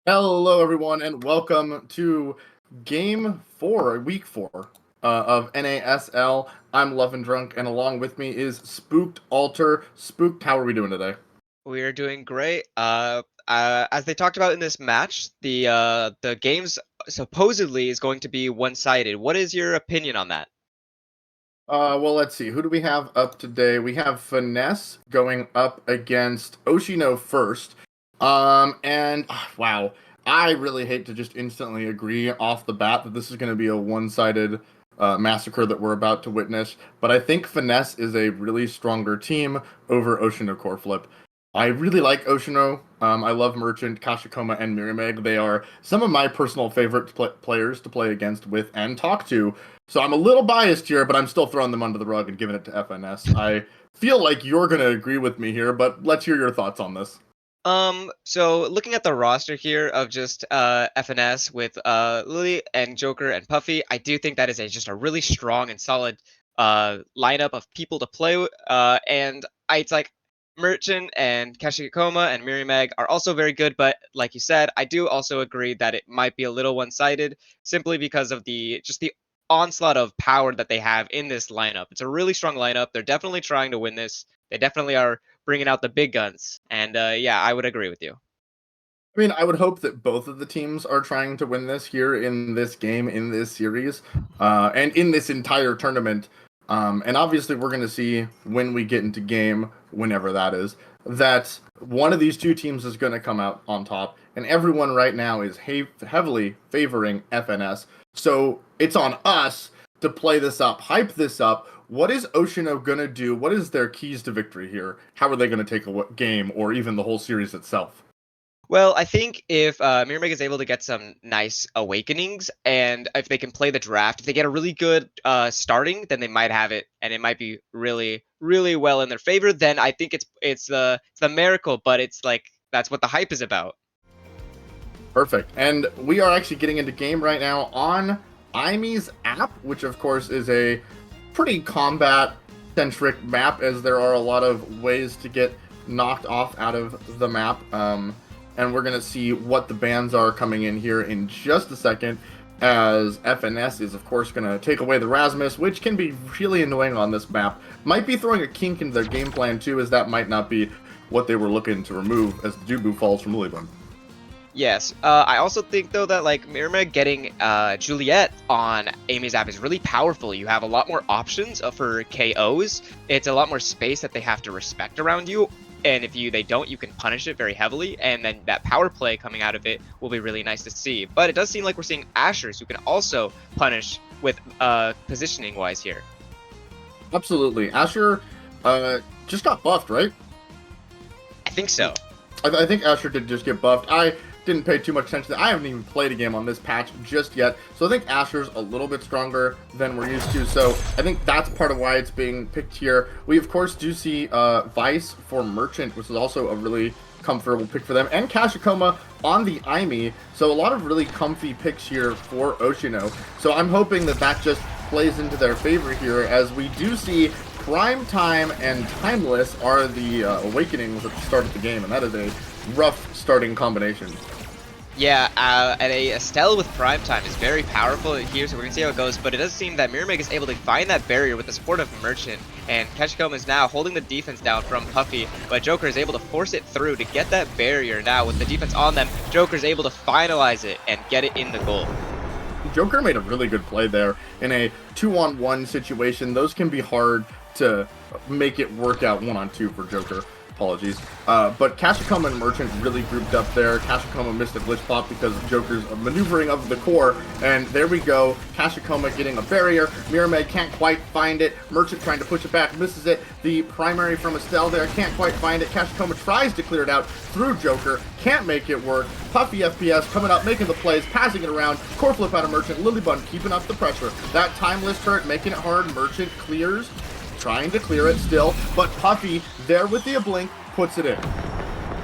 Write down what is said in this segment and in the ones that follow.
Hello, everyone, and welcome to Game 4, Week 4 of NASL. I'm Love and Drunk, and along with me is Spooked Alter. Spooked, how are we doing today? We are doing great. As they talked about in this match, the games supposedly is going to be one-sided. What is your opinion on that? Well, let's see. Who do we have up today? We have FNS going up against Oshino first. Wow, I really hate to just instantly agree off the bat that this is going to be a one-sided massacre that we're about to witness. But I think Finesse is a really stronger team over Oshino Core Flip. I really like Oshino. I love Merchant, Kashikoma, and Mirameg. They are some of my personal favorite players to play against, with, and talk to. So I'm a little biased here, but I'm still throwing them under the rug and giving it to FNS. I feel like you're going to agree with me here, but let's hear your thoughts on this. So looking at the roster here of just FNS with Lily and Joker and Puffy, I do think that is just a really strong and solid lineup of people to play with. It's like Merchant and Kashikoma and Mirimeg are also very good, but like you said, I do also agree that it might be a little one-sided simply because of the onslaught of power that they have in this lineup. It's a really strong lineup. They're definitely trying to win this. They definitely are bringing out the big guns. And yeah, I would agree with you. I mean, I would hope that both of the teams are trying to win this here in this game, in this series, and in this entire tournament. And obviously, we're going to see when we get into game, whenever that is, that one of these two teams is going to come out on top. And everyone right now is heavily favoring FNS. So it's on us to play this up, hype this up. What is Oshino going to do? What is their keys to victory here? How are they going to take a game or even the whole series itself? Well, I think if Mirameg is able to get some nice awakenings, and if they can play the draft, if they get a really good starting, then they might have it, and it might be really, really well in their favor. Then I think it's the miracle, but it's like that's what the hype is about. Perfect. And we are actually getting into game right now on IME's app, which of course is a pretty combat centric map, as there are a lot of ways to get knocked off out of the map. And we're going to see what the bans are coming in here in just a second, as FNS is of course going to take away the Rasmus, which can be really annoying on this map. Might be throwing a kink into their game plan too, as that might not be what they were looking to remove as the Dubu falls from Lilybun. Yes. I also think though that like Mirameg getting Juliet on Amy's app is really powerful. You have a lot more options for KOs. It's a lot more space that they have to respect around you. And if they don't, you can punish it very heavily, and then that power play coming out of it will be really nice to see. But it does seem like we're seeing Ashers who can also punish with positioning wise here. Absolutely. Asher just got buffed, right? I think so. I think Asher did just get buffed. I didn't pay too much attention to that. I haven't even played a game on this patch just yet. So I think Asher's a little bit stronger than we're used to. So I think that's part of why it's being picked here. We, of course, do see Vice for Merchant, which is also a really comfortable pick for them. And Kashikoma on the IME. So a lot of really comfy picks here for Oshino. So I'm hoping that that just plays into their favor here, as we do see Prime Time and Timeless are the awakenings at the start of the game, and that is a rough starting combination. Yeah, and a Estelle with Prime Time is very powerful here, so we're going to see how it goes, but it does seem that Mirameg is able to find that barrier with the support of Merchant, and Kashikoma is now holding the defense down from Puffy, but Joker is able to force it through to get that barrier now with the defense on them. Joker is able to finalize it and get it in the goal. Joker made a really good play there in a 2-on-1 situation. Those can be hard to make it work out 1-on-2 for Joker. Apologies. But Kashikoma and Merchant really grouped up there. Kashikoma missed a glitch pop because of Joker's maneuvering of the core. And there we go. Kashikoma getting a barrier. Mirameg can't quite find it. Merchant trying to push it back, misses it. The primary from Estelle there, can't quite find it. Kashikoma tries to clear it out through Joker. Can't make it work. Puffy FPS coming up, making the plays, passing it around. Core flip out of Merchant. Lilybun keeping up the pressure. That timeless turret making it hard. Merchant clears. Trying to clear it still, but Puffy, there with the blink, puts it in.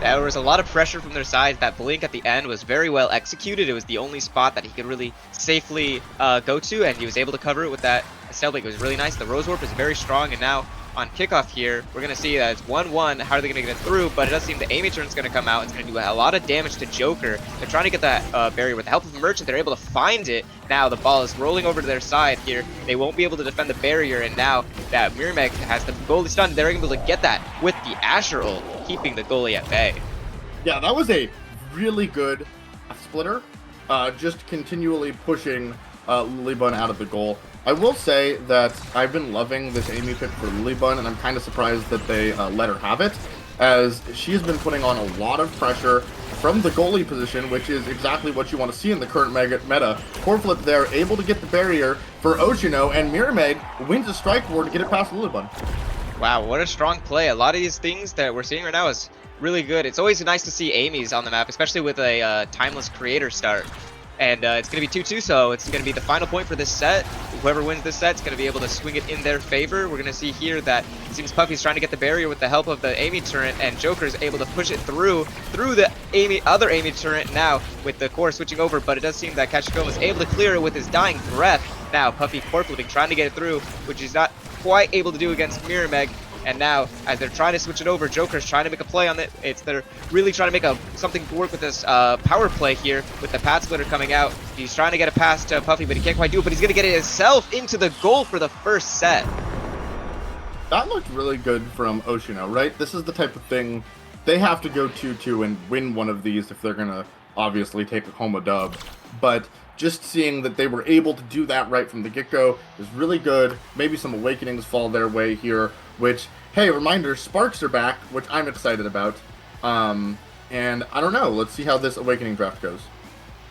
There was a lot of pressure from their side. That blink at the end was very well executed. It was the only spot that he could really safely go to, and he was able to cover it with that Estelle blink. It was really nice. The Rose Warp is very strong, and now on kickoff here. We're going to see that it's 1-1. How are they going to get it through? But it does seem the Amy turn's going to come out. It's going to do a lot of damage to Joker. They're trying to get that barrier. With the help of Merchant, they're able to find it. Now the ball is rolling over to their side here. They won't be able to defend the barrier, and now that Mirmeg has the goalie stunned, they're able to get that with the Asher ult, keeping the goalie at bay. Yeah, that was a really good splitter. Just continually pushing Lilybun out of the goal. I will say that I've been loving this Amy pick for Lilybun, and I'm kind of surprised that they let her have it, as she's been putting on a lot of pressure from the goalie position, which is exactly what you want to see in the current meta. Core flip there, able to get the barrier for Oshino, and Mirmeg wins a strike board to get it past Lilybun. Wow, what a strong play. A lot of these things that we're seeing right now is really good. It's always nice to see Amy's on the map, especially with a timeless creator start. And it's going to be 2-2, so it's going to be the final point for this set. Whoever wins this set is going to be able to swing it in their favor. We're going to see here that it seems Puffy's trying to get the barrier with the help of the Amy turret, and Joker is able to push it through the other Amy turret now with the core switching over, but it does seem that Kashiko is able to clear it with his dying breath. Now Puffy core flipping, trying to get it through, which he's not quite able to do against Mirmeg. And now, as they're trying to switch it over, Joker's trying to make a play on it. They're really trying to make something to work with this power play here with the pad splitter coming out. He's trying to get it past Puffy, but he can't quite do it. But he's going to get it himself into the goal for the first set. That looked really good from Oshino, right? This is the type of thing they have to go 2-2 and win one of these if they're going to obviously take home a dub. But just seeing that they were able to do that right from the get-go is really good. Maybe some awakenings fall their way here, which, hey, reminder, Sparks are back, which I'm excited about. And I don't know, let's see how this awakening draft goes.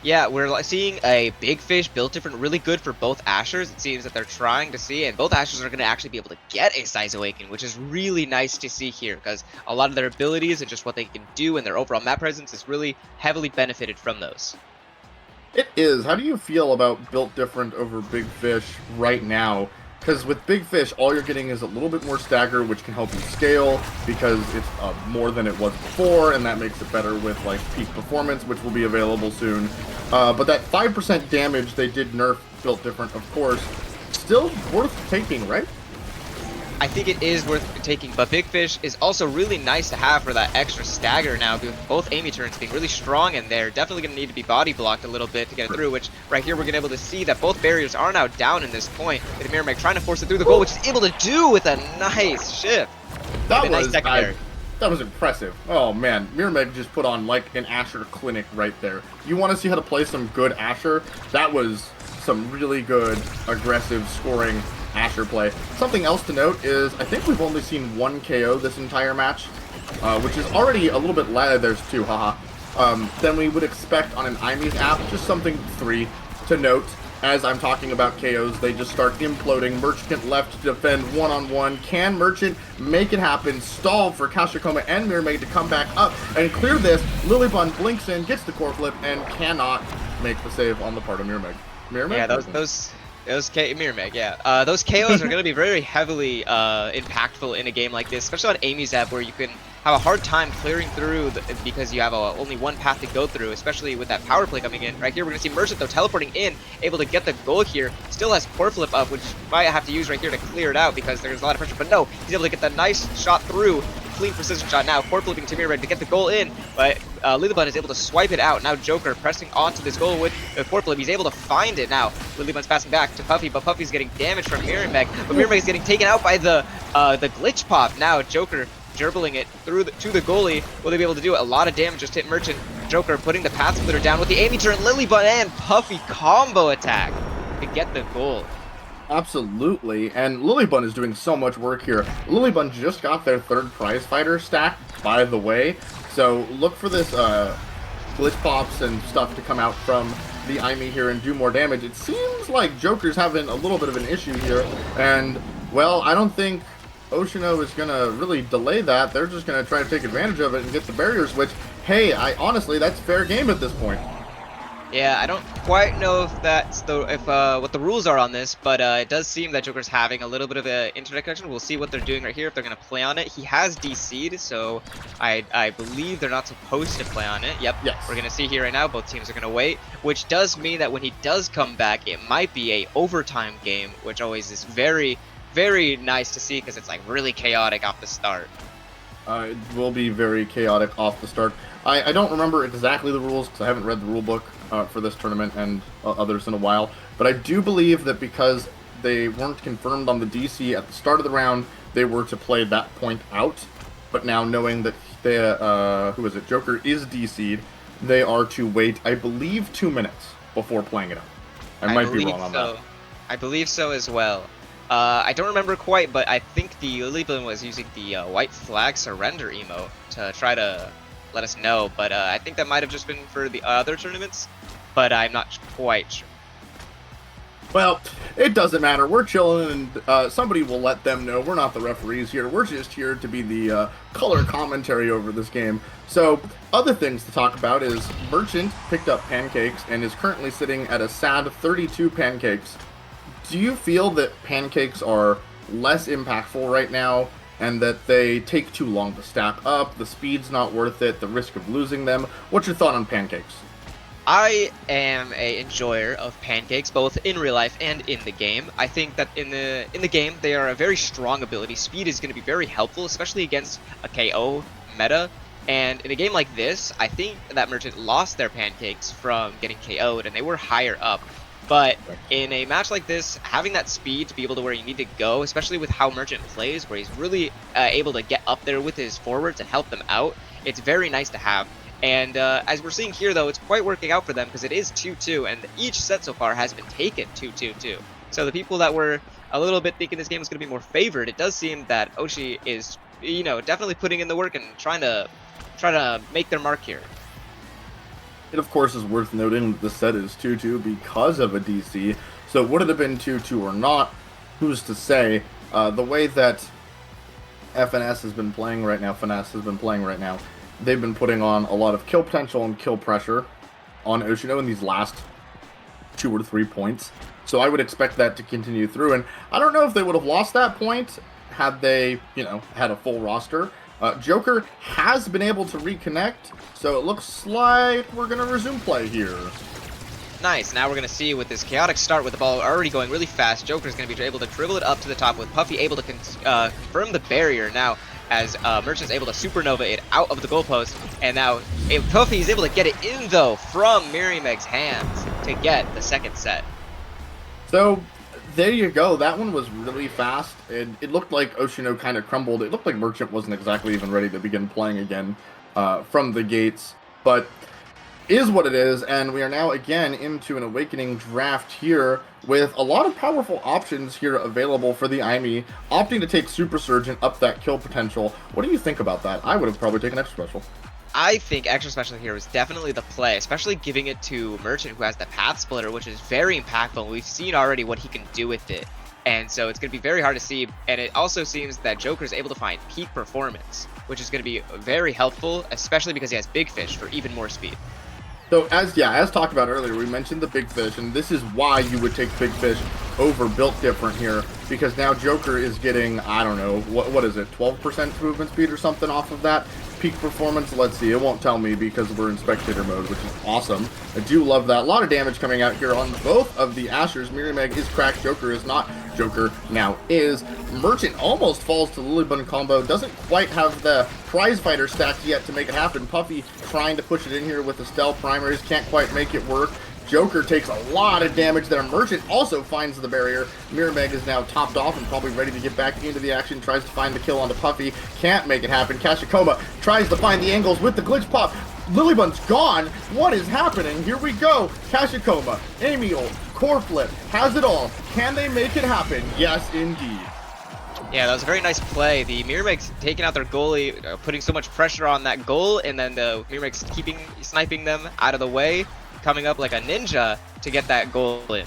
Yeah, we're seeing a big fish built different, really good for both Ashers. It seems that they're trying to see, and both Ashers are going to actually be able to get a size awakening, which is really nice to see here, because a lot of their abilities and just what they can do and their overall map presence is really heavily benefited from those. It is. How do you feel about built different over big fish right now? Because with big fish, all you're getting is a little bit more stagger, which can help you scale because it's more than it was before, and that makes it better with like peak performance, which will be available soon. But that 5% damage they did nerf built different, of course, still worth taking, right? I think it is worth taking, but Big Fish is also really nice to have for that extra stagger now, with both Amy turns being really strong, and they're definitely going to need to be body blocked a little bit to get it through, which right here we're going to be able to see that both barriers are now down in this point, with Mirmeg trying to force it through the goal, which is able to do with a nice shift. That was impressive. Oh man, Mirmeg just put on like an Asher clinic right there. You want to see how to play some good Asher? That was some really good aggressive scoring Asher play. Something else to note is I think we've only seen one KO this entire match, which is already a little bit less. There's two, than we would expect on an IME's app. Just something 3 to note. As I'm talking about KOs, they just start imploding. Merchant left to defend one-on-one. Can Merchant make it happen? Stall for Kashikoma and Mirmeg to come back up and clear this. Lilybun blinks in, gets the core flip, and cannot make the save on the part of Mirmeg. Yeah, those Mirmeg, yeah. Those KOs are going to be very heavily impactful in a game like this, especially on Amy's app, where you can have a hard time clearing through because you have only one path to go through, especially with that power play coming in. Right here, we're going to see Merchant, though, teleporting in, able to get the goal here. Still has core flip up, which might have to use right here to clear it out because there's a lot of pressure. But no, he's able to get the nice shot through. Clean precision shot now, core flipping to Mirmeg to get the goal in, but Lilybun is able to swipe it out. Now Joker pressing onto this goal with the core flip. He's able to find it now. Lilybun's passing back to Puffy, but Puffy's getting damage from Mirmeg, but Mirmeg is getting taken out by the glitch pop. Now Joker gerbling it through to the goalie. Will they be able to do a lot of damage? Just hit Merchant. Joker putting the path splitter down with the Amy turn. Lilybun and Puffy combo attack to get the goal. Absolutely, and Lilybun is doing so much work here. Lilybun just got their 3rd prize fighter stack, by the way, so look for this glitch pops and stuff to come out from the IME here and do more damage. It seems like Joker's having a little bit of an issue here, and, well, I don't think Oshino is going to really delay that. They're just going to try to take advantage of it and get the barriers, which, hey, honestly, that's fair game at this point. Yeah, I don't quite know if that's what the rules are on this, but it does seem that Joker's having a little bit of an internet connection. We'll see what they're doing right here, if they're going to play on it. He has DC'd, so I believe they're not supposed to play on it. Yep, yes. We're going to see here right now, both teams are going to wait, which does mean that when he does come back, it might be a overtime game, which always is very, very nice to see because it's like really chaotic off the start. It will be very chaotic off the start. I don't remember exactly the rules because I haven't read the rule book for this tournament and others in a while, but I do believe that because they weren't confirmed on the DC at the start of the round, they were to play that point out. But now knowing that they, who is it, Joker is DC'd, they are to wait, I believe, 2 minutes before playing it out. I might be wrong on that. I believe so as well. I don't remember quite, but I think the Lilybun was using the white flag surrender emote to try to let us know, but I think that might have just been for the other tournaments, but I'm not quite sure. Well, it doesn't matter. We're chilling, and somebody will let them know. We're not the referees here. We're just here to be the color commentary over this game. So, other things to talk about is Merchant picked up pancakes and is currently sitting at a sad 32 pancakes. Do you feel that pancakes are less impactful right now and that they take too long to stack up, the speed's not worth it, the risk of losing them? What's your thought on pancakes? I am a enjoyer of pancakes, both in real life and in the game. I think that in the game, they are a very strong ability. Speed is going to be very helpful, especially against a KO meta. And in a game like this, I think that Merchant lost their pancakes from getting KO'd, and they were higher up. But in a match like this, having that speed to be able to where you need to go, especially with how Merchant plays, where he's really able to get up there with his forwards and help them out, it's very nice to have. And as we're seeing here, though, it's quite working out for them because it is 2-2, and each set so far has been taken 2-2-2. So the people that were a little bit thinking this game was going to be more favored, it does seem that OSHI is, you know, definitely putting in the work and trying to make their mark here. It, of course, is worth noting that the set is 2-2 because of a DC. So would it have been 2-2 or not? Who's to say? The way that FNS has been playing right now, they've been putting on a lot of kill potential and kill pressure on Oshino in these last 2 or 3 points. So I would expect that to continue through. And I don't know if they would have lost that point had they, had a full roster. Joker has been able to reconnect, so it looks like we're going to resume play here. Nice. Now we're going to see with this chaotic start with the ball already going really fast, Joker's going to be able to dribble it up to the top with Puffy able to confirm the barrier now as Merchant's able to supernova it out of the goalpost. And now Puffy is able to get it in, though, from Mirimeg's hands to get the second set. So there you go. That one was really fast. It looked like Oshino kind of crumbled. It looked like Merchant wasn't exactly even ready to begin playing again from the gates. But is what it is, and we are now again into an Awakening draft here with a lot of powerful options here available for the IME, opting to take Super Surgeon up that kill potential. What do you think about that? I would have probably taken Extra Special. I think Extra Special here is definitely the play, especially giving it to Merchant, who has the Path Splitter, which is very impactful. We've seen already what he can do with it, and so it's going to be very hard to see. And it also seems that Joker is able to find peak performance, which is going to be very helpful, especially because he has Big Fish for even more speed. So as talked about earlier, we mentioned the Big Fish, and this is why you would take Big Fish over Built Different here, because now Joker is getting, I don't know, what is it, 12% movement speed or something off of that peak performance. Let's see, it won't tell me because we're in spectator mode, which is awesome. I do love that. A lot of damage coming out here on both of the Ashers. Mirimeg is cracked, Joker is not. Joker now is. Merchant almost falls to Lilybun combo, doesn't quite have the prize fighter stacked yet to make it happen. Puffy trying to push it in here with the stealth primaries, can't quite make it work. Joker takes a lot of damage there. Merchant also finds the barrier. Mirimeg is now topped off and probably ready to get back into the action. Tries to find the kill onto Puffy. Can't make it happen. Kashikoma tries to find the angles with the glitch pop. Lilybun's gone. What is happening? Here we go. Kashikoma, Amiel, Core Flip, has it all. Can they make it happen? Yes, indeed. Yeah, that was a very nice play. The Mirimeg's taking out their goalie, putting so much pressure on that goal, and then the Mirimeg's sniping them out of the way, coming up like a ninja to get that goal in.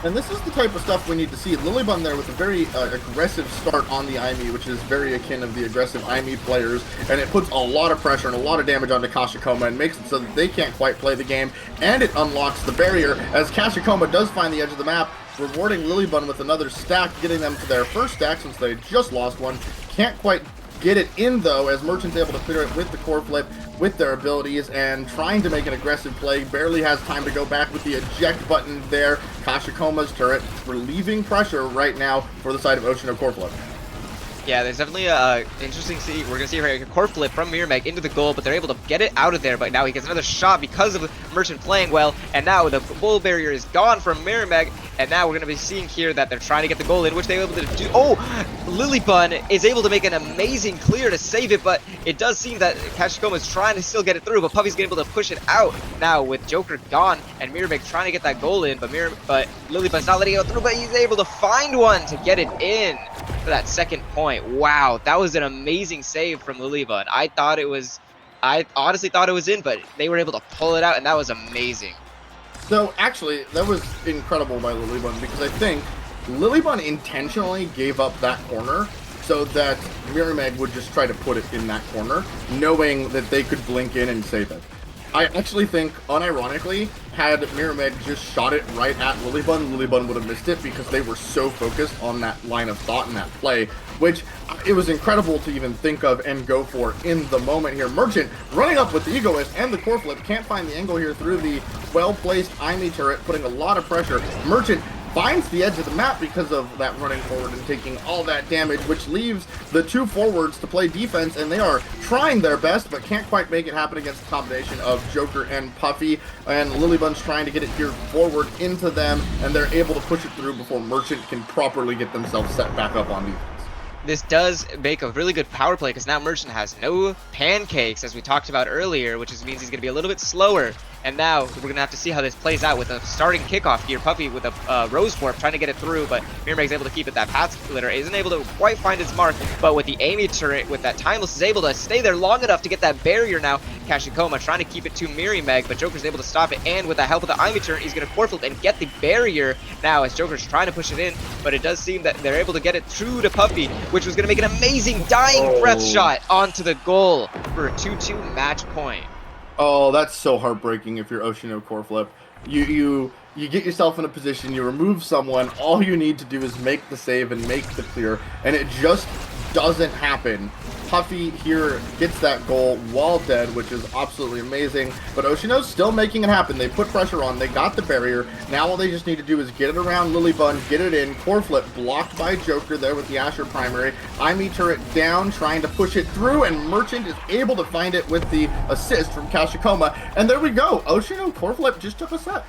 And this is the type of stuff we need to see. Lilybun there with a very aggressive start on the IME, which is very akin of the aggressive IME players, and it puts a lot of pressure and a lot of damage onto Kashikoma and makes it so that they can't quite play the game, and it unlocks the barrier as Kashikoma does find the edge of the map, rewarding Lilybun with another stack, getting them to their first stack since they just lost one. Can't quite get it in though, as Merchant's able to clear it with the core flip, with their abilities, and trying to make an aggressive play. Barely has time to go back with the eject button there. Kashikoma's turret relieving pressure right now for the side of Oshino core flip. Yeah, there's definitely interesting see. We're gonna see right here, core flip from Mirrormag into the goal, but they're able to get it out of there. But now he gets another shot because of Merchant playing well, and now the bull barrier is gone from Mirrormag, and now we're gonna be seeing here that they're trying to get the goal in, which they were able to do. Oh, Lilybun is able to make an amazing clear to save it, but it does seem that Kashikoma is trying to still get it through, but Puffy's able to push it out now with Joker gone, and Mirrormag trying to get that goal in, but Lilybun's not letting it go through, but he's able to find one to get it in for that second point. Wow, that was an amazing save from Lilybun. I honestly thought it was in, but they were able to pull it out, and that was amazing. So actually, that was incredible by Lilybun, because I think Lilybun intentionally gave up that corner so that Mirrormag would just try to put it in that corner, knowing that they could blink in and save it. I actually think, unironically, had Mirrormag just shot it right at Lilybun, Lilybun would have missed it because they were so focused on that line of thought and that play, which it was incredible to even think of and go for in the moment here. Merchant running up with the Egoist and the core flip, can't find the angle here through the well-placed Aimi turret, putting a lot of pressure. Merchant finds the edge of the map because of that running forward and taking all that damage, which leaves the two forwards to play defense, and they are trying their best but can't quite make it happen against the combination of Joker and Puffy, and Lilybun's trying to get it here forward into them, and they're able to push it through before Merchant can properly get themselves set back up on defense. This does make a really good power play because now Merchant has no pancakes, as we talked about earlier, which means he's going to be a little bit slower. And now we're going to have to see how this plays out with a starting kickoff here. Puffy with a Rose Warp trying to get it through, but Mirrormag's able to keep it. That Path Splitter isn't able to quite find his mark, but with the Amy turret, with that Timeless, is able to stay there long enough to get that barrier now. Kashikoma trying to keep it to Mirrormag, but Joker's able to stop it, and with the help of the Amy turret, he's going to core flip and get the barrier now as Joker's trying to push it in, but it does seem that they're able to get it through to Puffy, which was going to make an amazing dying breath shot onto the goal for a 2-2 match point. Oh, that's so heartbreaking if you're Oshino core flip. You get yourself in a position, you remove someone, all you need to do is make the save and make the clear, and it just doesn't happen. Puffy here gets that goal while dead, which is absolutely amazing, but Oshino's still making it happen. They put pressure on, they got the barrier, now all they just need to do is get it around Lilybun, get it in, core flip blocked by Joker there with the Asher primary, Aimi turret down, trying to push it through, and Merchant is able to find it with the assist from Kashikoma, and there we go, Oshino core flip just took a set.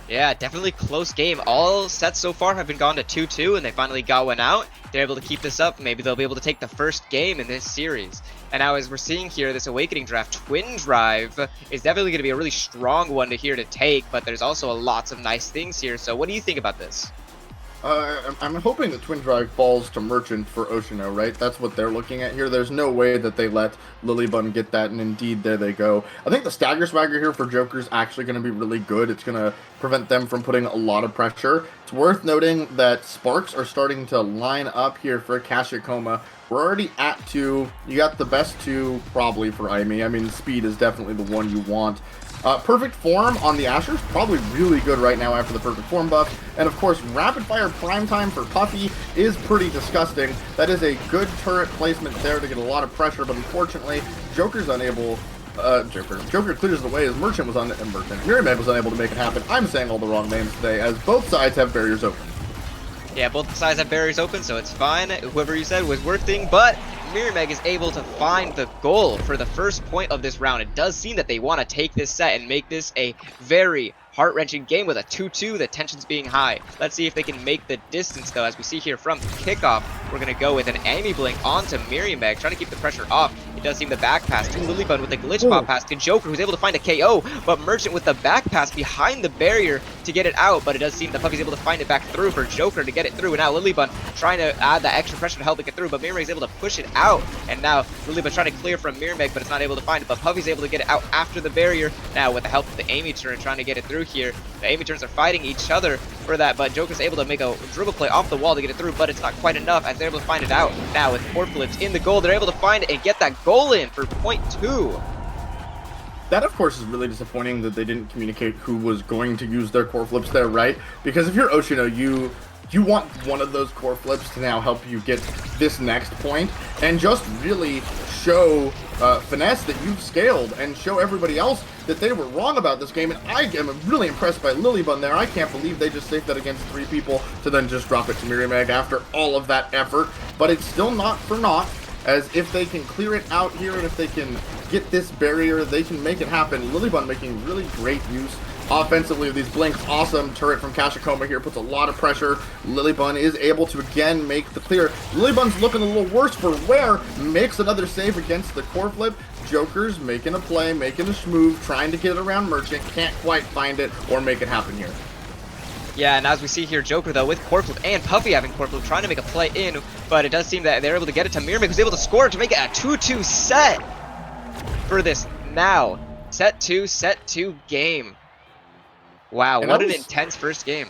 Yeah, definitely close game. All sets so far have been gone to 2-2, and they finally got one out. They're able to keep this up. Maybe they'll be able to take the first game in this series. And now, as we're seeing here, this Awakening draft, Twin Drive is definitely going to be a really strong one to take, but there's also lots of nice things here. So what do you think about this? I'm hoping that Twin Drive falls to Merchant for Oshino, right? That's what they're looking at here. There's no way that they let Lilybun get that, and indeed, there they go. I think the Stagger Swagger here for Joker is actually going to be really good. It's going to prevent them from putting a lot of pressure. It's worth noting that Sparks are starting to line up here for Kashikoma. We're already at 2. You got the best 2 probably for Aimi. I mean, speed is definitely the one you want. Perfect Form on the Asher is probably really good right now after the Perfect Form buff. And of course, Rapid Fire Prime Time for Puffy is pretty disgusting. That is a good turret placement there to get a lot of pressure, but unfortunately, Joker's unable. Joker clears the way as Merchant was Mirrormag was unable to make it happen. I'm saying all the wrong names today, as both sides have barriers open. Yeah, both sides have barriers open, so it's fine. Whoever you said was working, but Mirrormag is able to find the goal for the first point of this round. It does seem that they want to take this set and make this a very heart-wrenching game with a 2-2, the tensions being high. Let's see if they can make the distance, though. As we see here from kickoff, we're going to go with an Amy Blink onto Mirrormag, trying to keep the pressure off. It does seem the back pass to Lilybun with a glitch pop pass to Joker, who's able to find a KO, but Merchant with the back pass behind the barrier to get it out, but it does seem that Puffy's able to find it back through for Joker to get it through, and now Lilybun trying to add that extra pressure to help it get through, but Mirrormag's able to push it out, and now Lilybun trying to clear from Mirrormag, but it's not able to find it, but Puffy's able to get it out after the barrier, now with the help of the Amy turret trying to get it through here. The Amy turrets are fighting each other for that, but Joker's able to make a dribble play off the wall to get it through, but it's not quite enough as they're able to find it out. Now with core flips in the goal, they're able to find it and get that goal in for point 2. That, of course, is really disappointing that they didn't communicate who was going to use their core flips there, right? Because if you're Oshino, you you want one of those core flips to now help you get this next point and just really show FNS that you've scaled and show everybody else that they were wrong about this game. And I am really impressed by Lilybun there. I can't believe they just saved that against 3 people to then just drop it to Miriamag after all of that effort. But it's still not for naught, as if they can clear it out here and if they can get this barrier, they can make it happen. Lilybun making really great use offensively with these blinks. Awesome turret from Kashikoma here, puts a lot of pressure. Lilybun is able to again make the clear. Lilybun's looking a little worse for wear, makes another save against the core flip. Joker's making a play, making a schmoove, trying to get it around Merchant, can't quite find it or make it happen here. Yeah, and as we see here, Joker, though, with core flip and Puffy having core flip, trying to make a play in, but it does seem that they're able to get it to Miriamag, who's able to score to make it a 2-2 set for this now. Set 2 game. Wow, what an intense first game.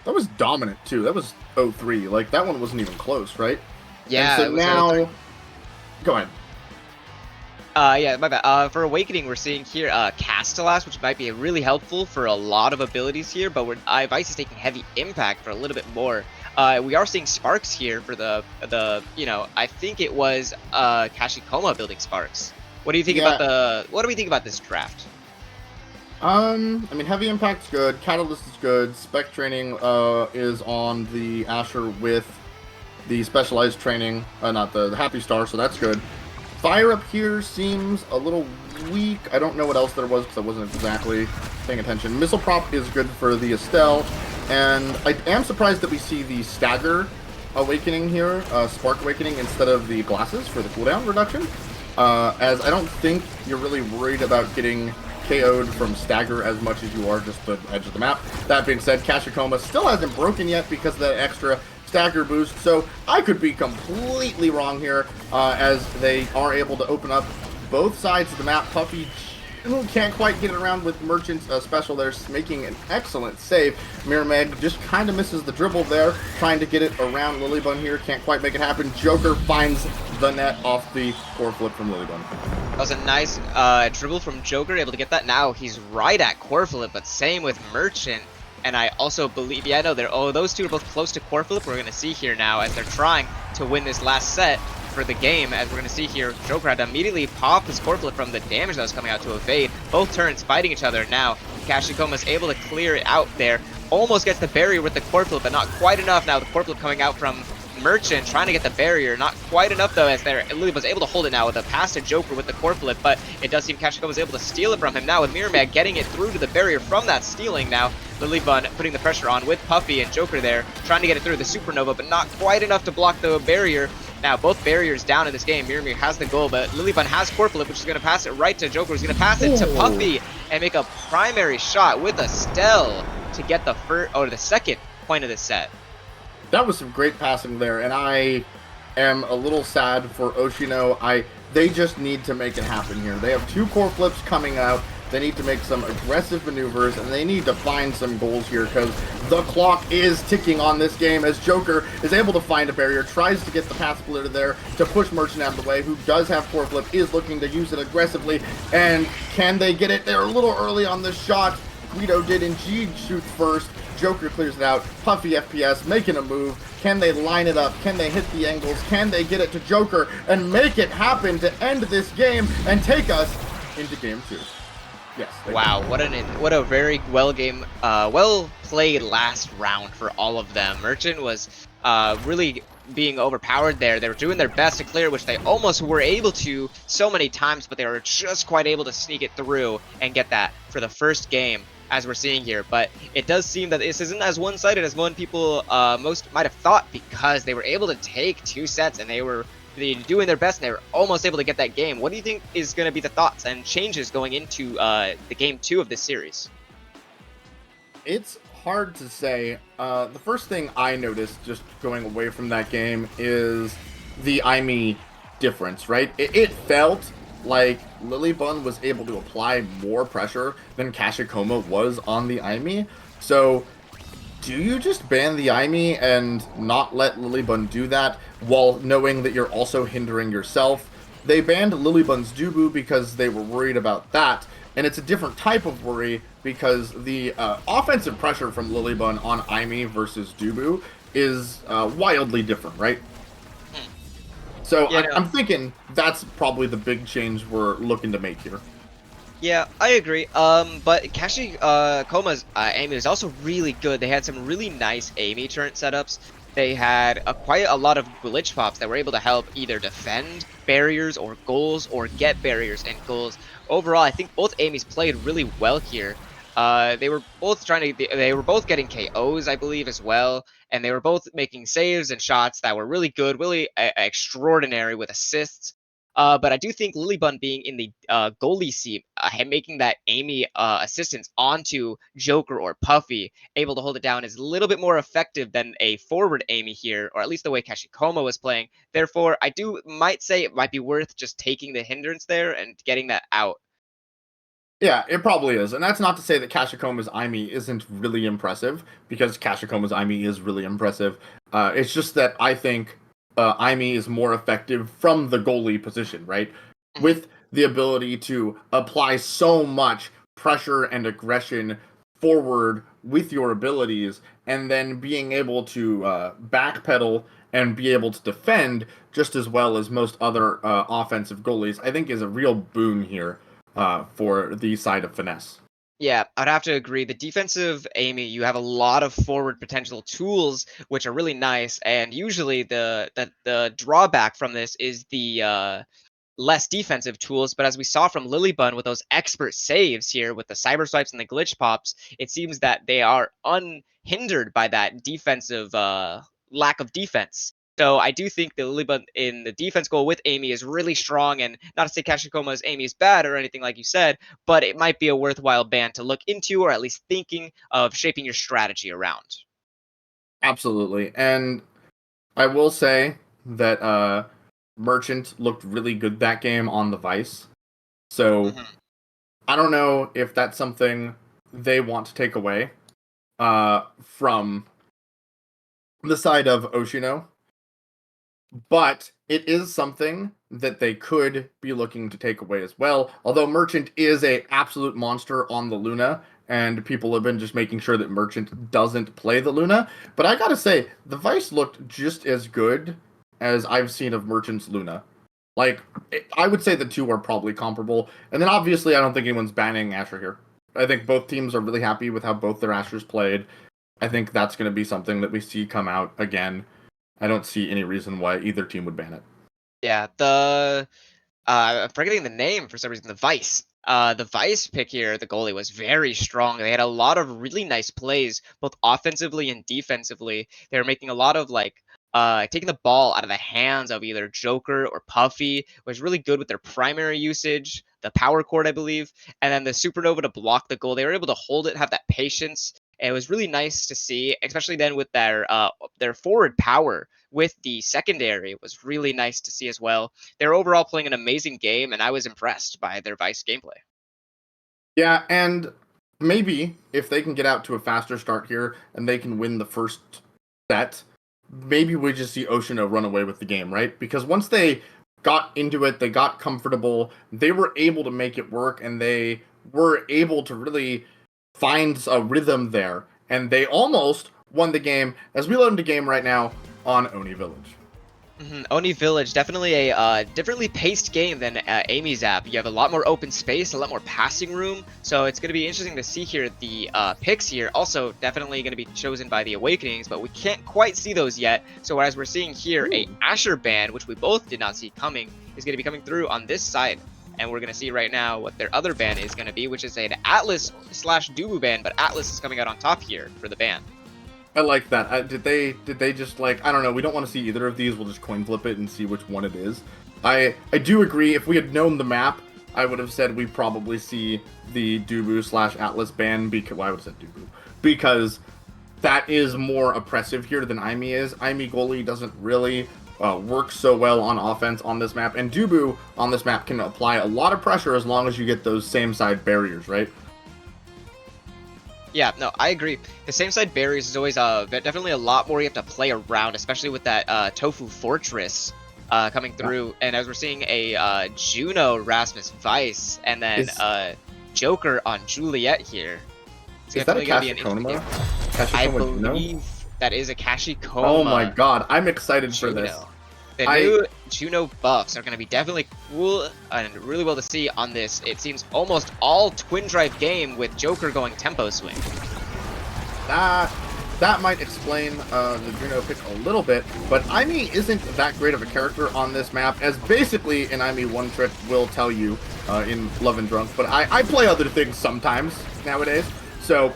That was dominant, too. That was 0-3. Like, that one wasn't even close, right? Yeah, and so now... Go ahead. Yeah, my bad. For Awakening, we're seeing here Castellas, which might be really helpful for a lot of abilities here, but Vice is taking heavy impact for a little bit more. We are seeing Sparks here for the you know, I think it was Kashikoma building Sparks. What do you think about what do we think about this draft? I mean, heavy impact's good, Catalyst is good, spec training is on the Asher with the specialized training, not the Happy Star, so that's good. Fire up here seems a little weak. I don't know what else there was because I wasn't exactly paying attention. Missile prop is good for the Estelle, and I am surprised that we see the Stagger Awakening here, Spark Awakening, instead of the Glasses for the cooldown reduction, as I don't think you're really worried about getting KO'd from Stagger as much as you are just the edge of the map. That being said, Kashikoma still hasn't broken yet because of that extra Stagger boost, so I could be completely wrong here, as they are able to open up both sides of the map. Puffy can't quite get it around with Merchant's special there, making an excellent save. Miriamag just kind of misses the dribble there, trying to get it around Lilybun here, can't quite make it happen. Joker finds the net off the core flip from Lilybun. That was a nice dribble from Joker, able to get that. Now he's right at core flip, but same with Merchant. And I also believe, yeah, no, those two are both close to core flip. We're going to see here now as they're trying to win this last set for the game. As we're going to see here, Joker had to immediately pop his core flip from the damage that was coming out to evade. Both turns fighting each other now. Kashikoma is able to clear it out there. Almost gets the barrier with the core flip, but not quite enough. Now the core flip coming out from Merchant, trying to get the barrier. Not quite enough, though, as Lily was able to hold it now with a pass to Joker with the core flip, but it does seem Kashikoma was able to steal it from him. Now with Miriamag getting it through to the barrier from that stealing now. Lilybun putting the pressure on with Puffy and Joker there, trying to get it through the Supernova, but not quite enough to block the barrier. Now both barriers down in this game. Miriamag has the goal, but Lilybun has core flip, which is going to pass it right to Joker, who's going to pass it to Puffy and make a primary shot with a Stell to get the the second point of the set. That was some great passing there, and I am a little sad for Oshino. They just need to make it happen here. They have 2 core flips coming out. They need to make some aggressive maneuvers, and they need to find some goals here, because the clock is ticking on this game as Joker is able to find a barrier, tries to get the path splitter there to push Merchant out of the way, who does have core flip, is looking to use it aggressively, and can they get it? They're a little early on this shot. Guido did indeed shoot first. Joker clears it out. Puffy FPS making a move. Can they line it up? Can they hit the angles? Can they get it to Joker and make it happen to end this game and take us into game 2? Yes. Wow, what a very well played last round for all of them. Merchant was really being overpowered there. They were doing their best to clear, which they almost were able to so many times, but they were just quite able to sneak it through and get that for the first game, as we're seeing here. But it does seem that this isn't as one-sided as most people most might have thought, because they were able to take 2 sets and they were doing their best, and they were almost able to get that game. What do you think is going to be the thoughts and changes going into the game 2 of this series? It's hard to say. The first thing I noticed just going away from that game is the IME difference, right? It felt like Lilybun was able to apply more pressure than Kashikoma was on the IME. So do you just ban the IME and not let Lilybun do that while knowing that you're also hindering yourself? They banned Lilybun's Dubu because they were worried about that, and it's a different type of worry because the offensive pressure from Lilybun on IME versus Dubu is wildly different, right? So Yeah, no. I'm thinking that's probably the big change we're looking to make here. Yeah, I agree. But Kashi Koma's aiming is also really good. They had some really nice aiming turret setups. They had quite a lot of glitch pops that were able to help either defend barriers or goals or get barriers and goals. Overall, I think both Amy's played really well here. They were both they were both getting KOs, I believe, as well, and they were both making saves and shots that were really good, really extraordinary with assists. But I do think Lilybun being in the goalie seat, making that Amy assistance onto Joker or Puffy, able to hold it down, is a little bit more effective than a forward Amy here, or at least the way Kashikoma was playing. Therefore, might say it might be worth just taking the hindrance there and getting that out. Yeah, it probably is. And that's not to say that Kashikoma's Aimi isn't really impressive, because Kashikoma's Aimi is really impressive. It's just that I think Aimi is more effective from the goalie position, right? Mhm. With the ability to apply so much pressure and aggression forward with your abilities, and then being able to backpedal and be able to defend just as well as most other offensive goalies, I think is a real boon here for the side of finesse. Yeah, I'd have to agree. The defensive Amy, you have a lot of forward potential tools, which are really nice. And usually, the drawback from this is the less defensive tools, but as we saw from Lilybun with those expert saves here with the cyber swipes and the glitch pops, it seems that they are unhindered by that defensive lack of defense. So I do think the Lilybun in the defense goal with Amy is really strong, and not to say Kashikoma's Amy is bad or anything like you said, but it might be a worthwhile ban to look into, or at least thinking of shaping your strategy around. Absolutely. And I will say that Merchant looked really good that game on the Vice. So Mhm. I don't know if that's something they want to take away from the side of Oshino, but it is something that they could be looking to take away as well. Although Merchant is a absolute monster on the Luna, and people have been just making sure that Merchant doesn't play the Luna. But I gotta say, the Vice looked just as good as I've seen of Merchant's Luna. Like, I would say the two are probably comparable. And then obviously, I don't think anyone's banning Asher here. I think both teams are really happy with how both their Ashers played. I think that's going to be something that we see come out again. I don't see any reason why either team would ban it. Yeah, I'm forgetting the name for some reason. The Vice pick here, the goalie was very strong. They had a lot of really nice plays, both offensively and defensively. They were making a lot of taking the ball out of the hands of either Joker or Puffy. Was really good with their primary usage, the power chord, I believe, and then the Supernova to block the goal. They were able to hold it, have that patience. And it was really nice to see, especially then with their forward power with the secondary. It was really nice to see as well. They're overall playing an amazing game, and I was impressed by their Vice gameplay. Yeah, and maybe if they can get out to a faster start here and they can win the first set, maybe we just see Oshino run away with the game, right? Because once they got into it, they got comfortable, they were able to make it work, and they were able to really find a rhythm there. And they almost won the game as we load into game right now on Oni Village. Oni Village, definitely a differently paced game than Amy's app. You have a lot more open space, a lot more passing room, so it's going to be interesting to see here. The picks here also definitely going to be chosen by the Awakenings, but we can't quite see those yet. So as we're seeing here, a Asher ban, which we both did not see coming, is going to be coming through on this side. And we're going to see right now what their other ban is going to be, which is an Atlas slash Dubu ban, but Atlas is coming out on top here for the ban. I like that. Did they just like, I don't know, we don't want to see either of these, we'll just coin flip it and see which one it is. I do agree, if we had known the map, I would have said we probably see the Dubu slash Atlas ban, because, well, I would have said Dubu, because that is more oppressive here than Aimi is. Aimi goalie doesn't really work so well on offense on this map, and Dubu on this map can apply a lot of pressure as long as you get those same side barriers, right? Yeah, no, I agree. The same side barriers is always definitely a lot more you have to play around, especially with that Tofu Fortress coming through. And as we're seeing a Juno Rasmus Vice, and then Joker on Juliet here. It's Is that a definitely going to be an interesting Kashikoma? game. I Kashikoma Juno? believe that is a Kashikoma. Oh my god, I'm excited for this. The new Juno buffs are going to be definitely cool and really well to see on this. It seems almost all twin drive game with Joker going tempo swing. That might explain the Juno pick a little bit, but Aimi isn't that great of a character on this map, as basically an Aimi one-trick will tell you in Love and Drunk, but I play other things sometimes nowadays, so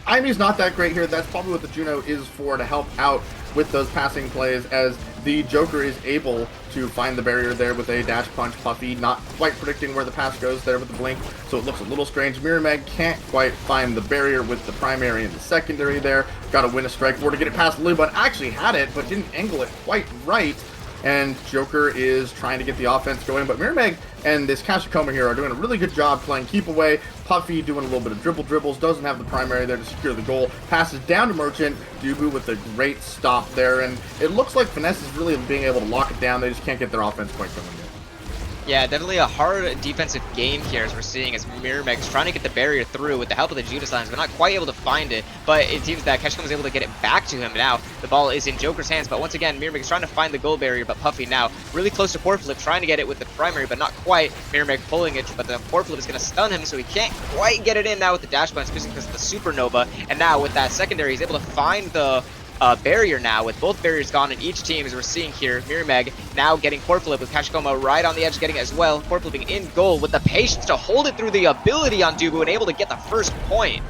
Aimi's not that great here. That's probably what the Juno is for, to help out with those passing plays, as the Joker is able to find the barrier there with a dash punch. Puffy not quite predicting where the pass goes there with the blink, so it looks a little strange. Mirrormag can't quite find the barrier with the primary and the secondary there. Got to win a strike four to get it past Lilybun. Actually had it, but didn't angle it quite right. And Joker is trying to get the offense going, but Mirrormag and this Kashikoma here are doing a really good job playing keep away. Puffy doing a little bit of dribbles, doesn't have the primary there to secure the goal. Passes down to Merchant. Dubu with a great stop there, and it looks like FNS is really being able to lock it down. They just can't get their offense quite going yet. Yeah, definitely a hard defensive game here, as we're seeing, as Mirrormag's trying to get the barrier through with the help of the Judas lines, but not quite able to find it. But it seems that Kashikoma is able to get it back to him now. The ball is in Joker's hands, but once again, Mirrormag's trying to find the goal barrier, but Puffy now really close to Core Flip, trying to get it with the primary, but not quite. Mirrormag pulling it, but the Core Flip is going to stun him, so he can't quite get it in now with the dash punch, because of the Supernova. And now with that secondary, he's able to find the barrier now, with both barriers gone in each team, as we're seeing here. Mirrormag now getting Core Flip, with Kashikoma right on the edge getting it as well. Core Flipping in goal with the patience to hold it through the ability on Dubu and able to get the first point.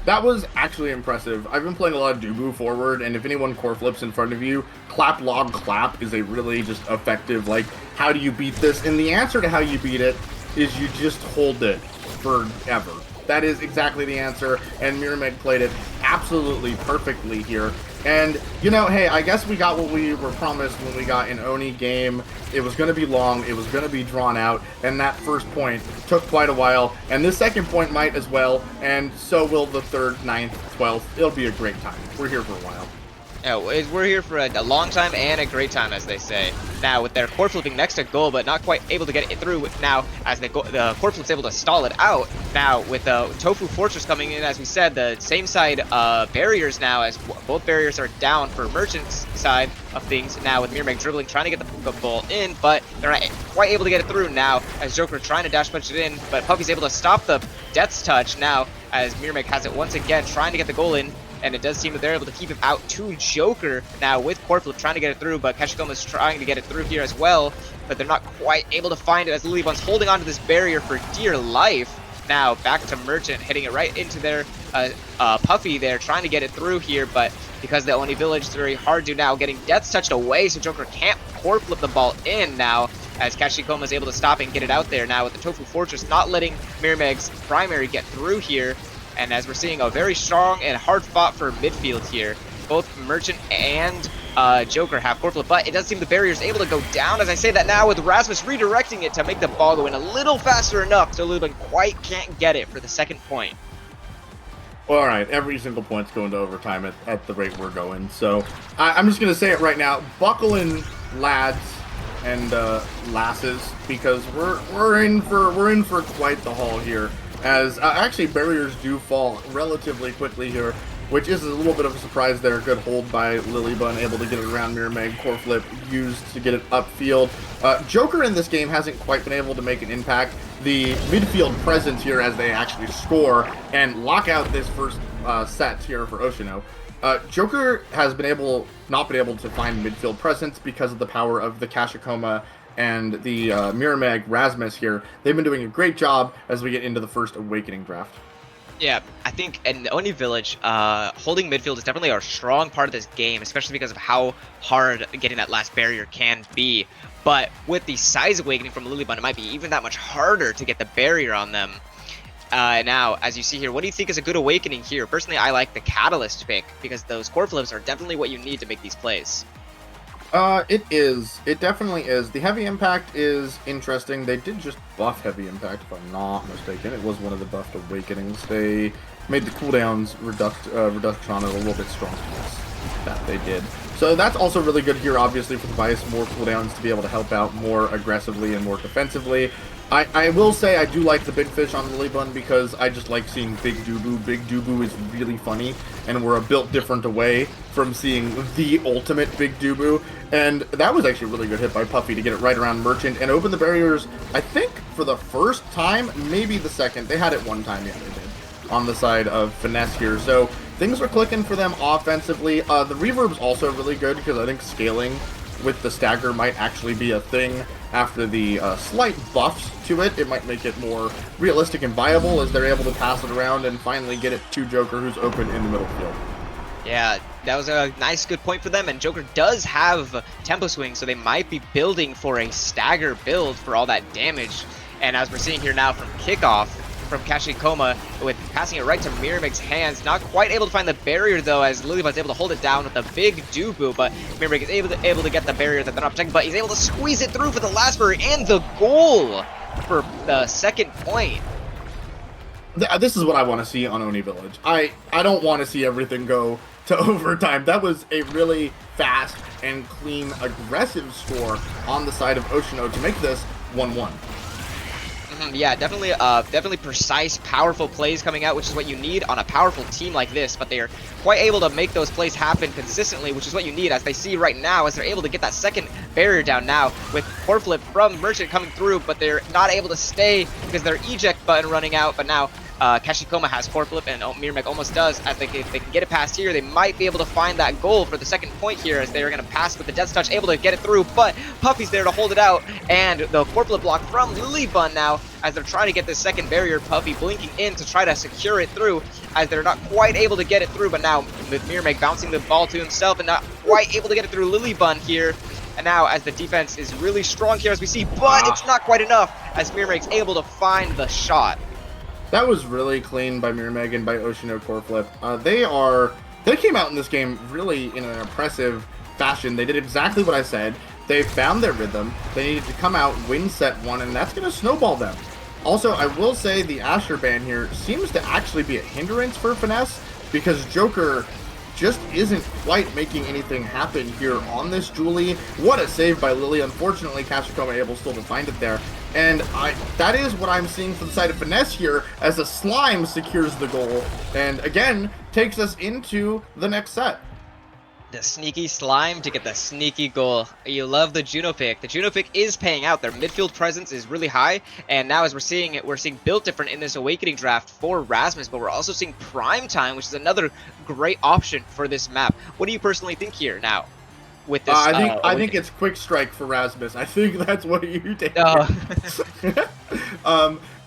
That was actually impressive. I've been playing a lot of Dubu forward, and if anyone core flips in front of you, clap log clap is a really just effective, like, how do you beat this? And the answer to how you beat it is you just hold it forever. That is exactly the answer, and Mirrormag played it absolutely perfectly here. And, you know, hey, I guess we got what we were promised when we got an Oni game. It was going to be long, it was going to be drawn out, and that first point took quite a while, and this second point might as well, and so will the 3rd, 9th, 12th. It'll be a great time. We're here for a while. Yeah, we're here for a long time and a great time, as they say. Now, with their Core Flipping next to goal, but not quite able to get it through now, as the Core Flip's able to stall it out. Now, with the Tofu Fortress coming in, as we said, the same side barriers now, as both barriers are down for Merchant's side of things. Now, with Mirrormag dribbling, trying to get the ball in, but they're not quite able to get it through now, as Joker trying to dash punch it in, but Puffy's able to stop the Death's Touch now, as Mirrormag has it once again, trying to get the goal in. And it does seem that they're able to keep him out to Joker now with Core Flip trying to get it through, but Kashikoma's trying to get it through here as well, but they're not quite able to find it, as Lilybun's holding onto this barrier for dear life. Now back to Merchant, hitting it right into their Puffy there, trying to get it through here, but because the Oni Village is very hard to now, getting Death's Touched away, so Joker can't Core Flip the ball in now, as Kashikoma is able to stop and get it out there now, with the Tofu Fortress not letting Mirrormag's primary get through here. And as we're seeing, a very strong and hard fought for midfield here. Both Merchant and Joker have Core Flip, but it does seem the barrier is able to go down, as I say that now, with Rasmus redirecting it to make the ball go in a little faster enough, so Lilybun quite can't get it for the second point. Well, alright, every single point's going to overtime at the rate we're going, so I'm just going to say it right now. Buckle in, lads and lasses, because we're in for quite the haul here. As actually barriers do fall relatively quickly here, which is a little bit of a surprise there. Good hold by Lilybun, able to get it around Mirrormag. Core Flip used to get it upfield. Joker in this game hasn't quite been able to make an impact. The midfield presence here, as they actually score and lock out this first set here for Oshino. Joker has not been able to find midfield presence because of the power of the Kashikoma and the Mirrormag Rasmus here. They've been doing a great job as we get into the first Awakening draft. Yeah, I think in the Oni Village, holding midfield is definitely a strong part of this game, especially because of how hard getting that last barrier can be. But with the size Awakening from Lilybun, it might be even that much harder to get the barrier on them. Now, as you see here, what do you think is a good Awakening here? Personally, I like the Catalyst pick, because those Core Flips are definitely what you need to make these plays. It is. It definitely is. The Heavy Impact is interesting. They did just buff Heavy Impact, if I'm not mistaken. It was one of the buffed Awakenings. They made the cooldowns reduction on it a little bit stronger. That they did. So that's also really good here, obviously, for the Bias, more cooldowns to be able to help out more aggressively and more defensively. I will say I do like the Big Fish on Lilybun because I just like seeing Big Dubu. Big Dubu is really funny, and we're a built different away from seeing the ultimate Big Dubu. And that was actually a really good hit by Puffy to get it right around Merchant and open the barriers, I think, for the first time, maybe the second. They had it one time, yeah, they did, on the side of Finesse here. So things are clicking for them offensively. The reverb's also really good because I think scaling with the stagger might actually be a thing after the slight buffs to it. It might make it more realistic and viable as they're able to pass it around and finally get it to Joker, who's open in the middle field. Yeah, that was a nice, good point for them, and Joker does have tempo swing, so they might be building for a stagger build for all that damage. And as we're seeing here now from kickoff, from Kashikoma, with passing it right to Mirmig's hands. Not quite able to find the barrier, though, as Lilybun's able to hold it down with a big Dubu, but Mirmig is able to get the barrier that they're not protecting, but he's able to squeeze it through for the last barrier and the goal for the second point. This is what I want to see on Oni Village. I don't want to see everything go to overtime. That was a really fast and clean, aggressive score on the side of Oshino to make this 1-1. Yeah, definitely precise, powerful plays coming out, which is what you need on a powerful team like this, but they are quite able to make those plays happen consistently, which is what you need, as they see right now, as they're able to get that second barrier down now, with core flip from Merchant coming through, but they're not able to stay because their eject button running out, but now Kashikoma has core flip, and Mirmig almost does. As if they can get it past here, they might be able to find that goal for the second point here, as they're going to pass with the Death Touch, able to get it through, but Puffy's there to hold it out, and the core flip block from Lilybun now, as they're trying to get this second barrier. Puffy blinking in to try to secure it through, as they're not quite able to get it through, but now with Mirmig bouncing the ball to himself and not quite able to get it through Lilybun here. And now as the defense is really strong here, as we see, but it's not quite enough, as Mirmig's able to find the shot. That was really clean by Mirmig and by Oshino core flip. They came out in this game really in an impressive fashion. They did exactly what I said. They found their rhythm. They needed to come out, win set one, and that's going to snowball them. Also, I will say the Asher ban here seems to actually be a hindrance for Finesse, because Joker just isn't quite making anything happen here on this Julie. What a save by Lily. Unfortunately, Kashikoma able still to find it there. And that is what I'm seeing from the side of Finesse here, as a Slime secures the goal, and again, takes us into the next set. The sneaky Slime to get the sneaky goal. You love the Juno pick. The Juno pick is paying out. Their midfield presence is really high, and now as we're seeing built different in this Awakening draft for Rasmus, but we're also seeing Prime Time, which is another great option for this map. What do you personally think here now with this? I think it's Quick Strike for Rasmus. I think that's what you did.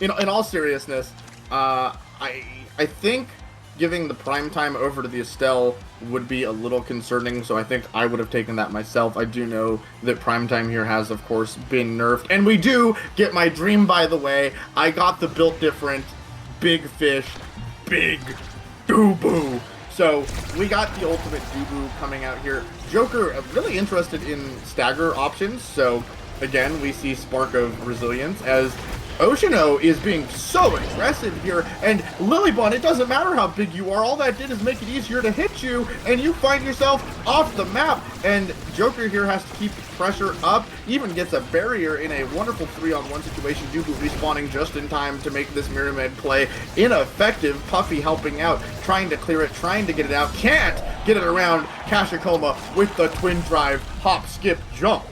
In all seriousness, I think giving the Prime Time over to the Estelle would be a little concerning, so I think I would have taken that myself. I do know that Prime Time here has, of course, been nerfed, and we do get my dream, by the way. I got the built different Big Fish, Big Dubu. So we got the ultimate Dubu coming out here. Joker really interested in stagger options, so again, we see Spark of Resilience as Oshino is being so aggressive here, and Lilybun, it doesn't matter how big you are, all that did is make it easier to hit you, and you find yourself off the map, and Joker here has to keep pressure up, even gets a barrier in a wonderful 3-on-1 situation, Dubu respawning just in time to make this Mirror play ineffective. Puffy helping out, trying to clear it, trying to get it out, can't get it around. Kashikoma with the twin drive, hop, skip, jump.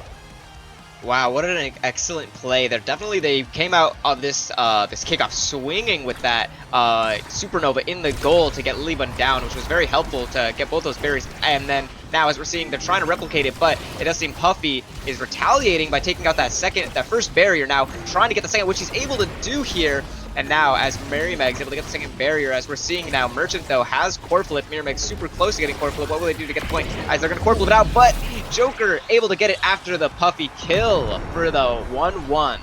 Wow, what an excellent play. They came out on this this kickoff swinging with that supernova in the goal to get Lilybun down, which was very helpful to get both those barriers. And then now, as we're seeing, they're trying to replicate it, but it does seem Puffy is retaliating by taking out that first barrier. Now trying to get the second, which he's able to do here. And now, as Mirmig's able to get the second barrier, as we're seeing now, Merchant, though, has core flip. Mirmig's super close to getting core flip. What will they do to get the point? As they're going to core flip it out, but Joker able to get it after the Puffy kill for the 1-1.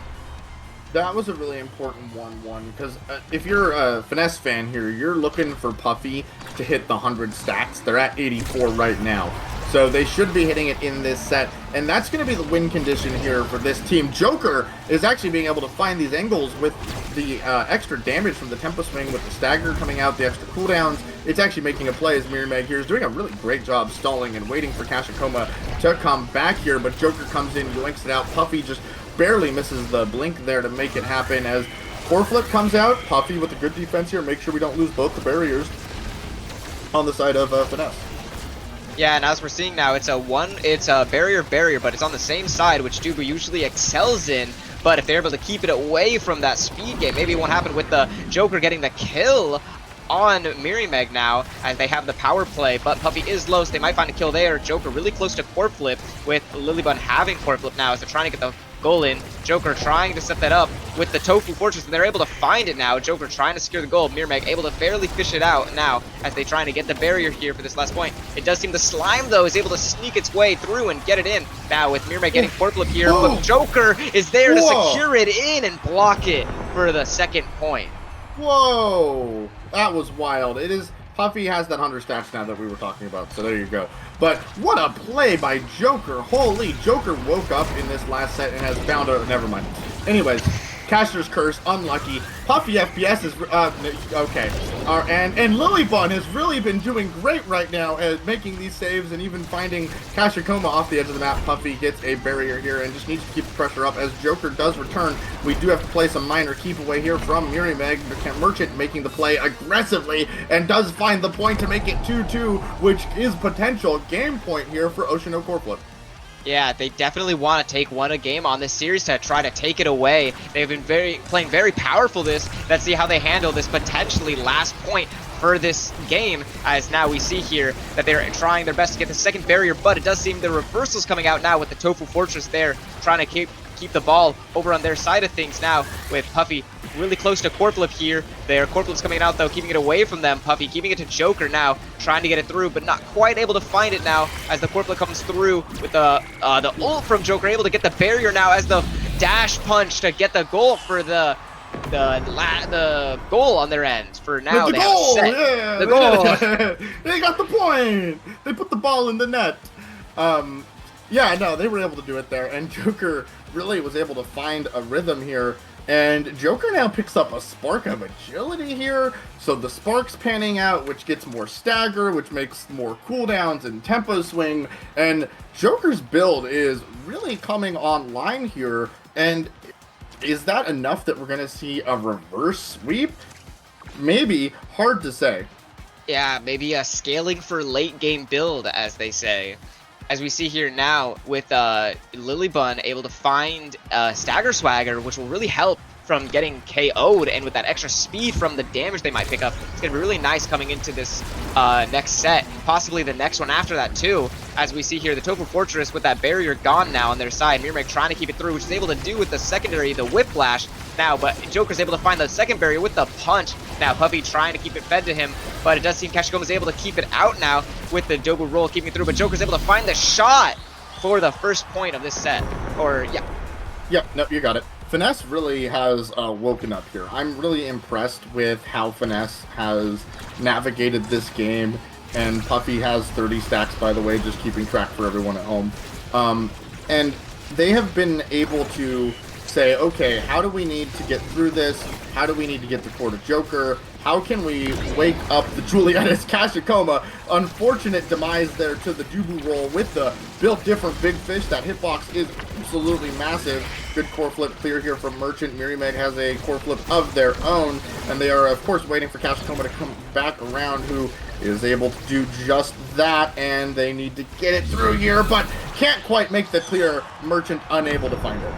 That was a really important 1-1, because if you're a Finesse fan here, you're looking for Puffy to hit the 100 stacks. They're at 84 right now. So they should be hitting it in this set, and that's going to be the win condition here for this team. Joker is actually being able to find these angles with the extra damage from the tempo swing, with the stagger coming out, the extra cooldowns. It's actually making a play as Mirimeg here is doing a really great job stalling and waiting for Kashikoma to come back here, but Joker comes in, yoinks it out. Puffy just barely misses the blink there to make it happen as core flip comes out. Puffy with a good defense here, make sure we don't lose both the barriers on the side of FNS. Yeah, and as we're seeing now, it's a barrier, but it's on the same side, which Dubu usually excels in. But if they're able to keep it away from that speed game, maybe it won't happen with the Joker getting the kill on Mirimeg now, as they have the power play, but Puffy is low, so they might find a kill there. Joker really close to core flip, with Lilybun having core flip now, as they're trying to get the goal in. Joker trying to set that up with the Tofu Fortress, and they're able to find it now. Joker trying to secure the goal. Mirimeg able to barely fish it out now, as they trying to get the barrier here for this last point. It does seem the slime, though, is able to sneak its way through and get it in. Now, with Mirimeg getting core flip here, but Joker is there to secure it in and block it for the second point. Whoa, that was wild. It is, Puffy has that 100 stats now that we were talking about, so there you go. But what a play by Joker. Holy, Joker woke up in this last set and has found a, never mind. Anyways, Caster's Curse, unlucky. Puffy FPS is, okay. And Lilybun has really been doing great right now at making these saves and even finding Kashikoma off the edge of the map. Puffy gets a barrier here and just needs to keep the pressure up as Joker does return. We do have to play some minor keep away here from Mirimeg. Merchant making the play aggressively and does find the point to make it 2-2, which is potential game point here for Ocean Core Flip. Yeah, they definitely want to take one a game on this series to try to take it away. They've been playing very powerful this. Let's see how they handle this potentially last point for this game, as now we see here that they're trying their best to get the second barrier, but it does seem the reversal's coming out now with the Tofu Fortress there, trying to keep the ball over on their side of things now, with Puffy really close to core flip here. Their core flip's coming out though, keeping it away from them. Puffy keeping it to Joker now, trying to get it through, but not quite able to find it now as the core flip comes through with the ult from Joker, able to get the barrier now as the dash punch to get the goal for the goal on their end. For now, they have set. Yeah, the goal. They got the point. They put the ball in the net. Yeah, no, they were able to do it there, and Joker really was able to find a rhythm here. And Joker now picks up a spark of agility here, so the spark's panning out, which gets more stagger, which makes more cooldowns and tempo swing, and Joker's build is really coming online here. And is that enough that we're going to see a reverse sweep? Maybe, hard to say. Yeah, maybe a scaling for late game build, as they say. As we see here now with Lilybun able to find Stagger Swagger, which will really help from getting KO'd, and with that extra speed from the damage they might pick up, it's going to be really nice coming into this next set, possibly the next one after that too. As we see here, the Tofu Fortress with that barrier gone now on their side, Mirimeg trying to keep it through, which is able to do with the secondary, the Whiplash now, but Joker's able to find the second barrier with the punch. Now Puffy trying to keep it fed to him, but it does seem Kashikoma is able to keep it out now with the Dogu roll keeping it through, but Joker's able to find the shot for the first point of this set. Or, yeah. Yep, nope, you got it. Finesse really has woken up here. I'm really impressed with how Finesse has navigated this game, and Puffy has 30 stacks, by the way, just keeping track for everyone at home. And they have been able to say, okay, how do we need to get through this? How do we need to get the core to Joker? How can we wake up the Juliet's Kashikoma? Unfortunate demise there to the Dubu roll with the built different big fish. That hitbox is absolutely massive. Good core flip clear here from Merchant. Mirimeg has a core flip of their own, and they are, of course, waiting for Kashikoma to come back around, who is able to do just that, and they need to get it through here, but can't quite make the clear. Merchant unable to find it.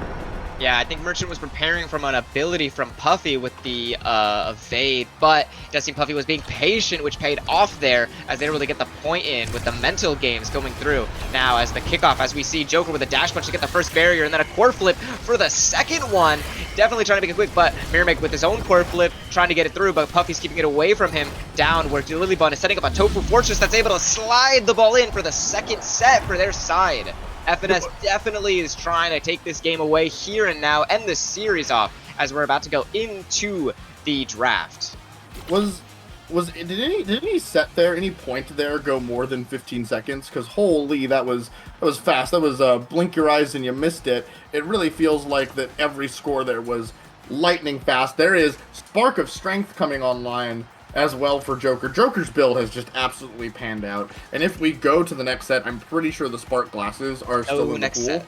Yeah, I think Merchant was preparing from an ability from Puffy with the evade, but it does seem Puffy was being patient, which paid off there as they were able to get the point in with the mental games coming through. Now, as the kickoff, as we see Joker with a dash punch to get the first barrier, and then a core flip for the second one. Definitely trying to make it quick, but Mirimeg with his own core flip trying to get it through, but Puffy's keeping it away from him down, where Lilybun is setting up a Tofu Fortress that's able to slide the ball in for the second set for their side. FNS definitely is trying to take this game away here and now, end this series off as we're about to go into the draft. Was did any set there, any point there go more than 15 seconds? Because holy, that was fast. That was blink your eyes and you missed it. It really feels like that every score there was lightning fast. There is Spark of Strength coming online as well for Joker. Joker's build has just absolutely panned out. And if we go to the next set, I'm pretty sure the Spark glasses are still in the pool. Set.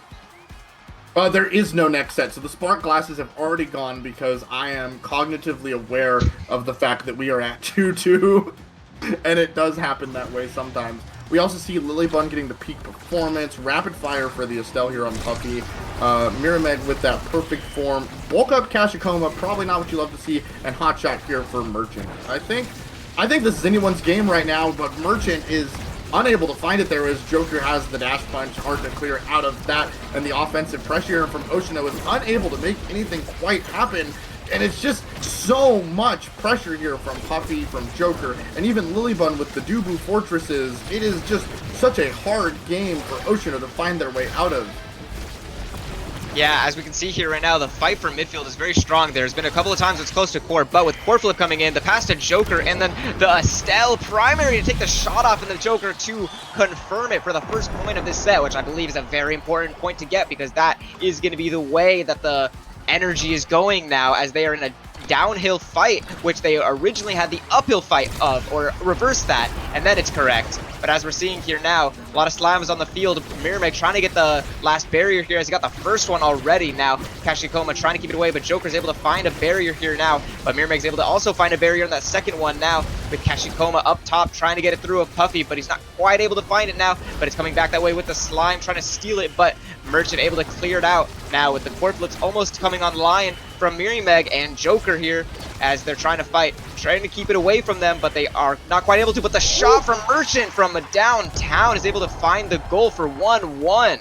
There is no next set, so the Spark glasses have already gone because I am cognitively aware of the fact that we are at 2-2, and it does happen that way sometimes. We also see Lilybun getting the peak performance, rapid fire for the Estelle here on Puffy, Mirameg with that perfect form, woke up Kashikoma, probably not what you love to see, and Hotshot here for Merchant. I think this is anyone's game right now, but Merchant is unable to find it there as Joker has the dash punch, hard to clear out of that, and the offensive pressure from Oshino is unable to make anything quite happen. And it's just so much pressure here from Puffy, from Joker, and even Lilybun with the Dubu Fortresses. It is just such a hard game for Oshino to find their way out of. Yeah, as we can see here right now, the fight for midfield is very strong. There's been a couple of times it's close to core, but with core flip coming in, the pass to Joker, and then the Estelle primary to take the shot off, and the Joker to confirm it for the first point of this set, which I believe is a very important point to get, because that is going to be the way that the energy is going now, as they are in a downhill fight, which they originally had the uphill fight of, or reverse that, and then it's correct. But as we're seeing here now, a lot of slams on the field. Mirameg trying to get the last barrier here as he got the first one already now. Kashikoma trying to keep it away, but Joker's able to find a barrier here now. But Mirameg's able to also find a barrier on that second one now, with Kashikoma up top trying to get it through a Puffy, but he's not quite able to find it now. But it's coming back that way with the slime, trying to steal it, but Merchant able to clear it out now with the core flips almost coming online from Mirameg and Joker here as they're trying to fight, trying to keep it away from them, but they are not quite able to. But the shot from Merchant from downtown is able to find the goal for 1-1.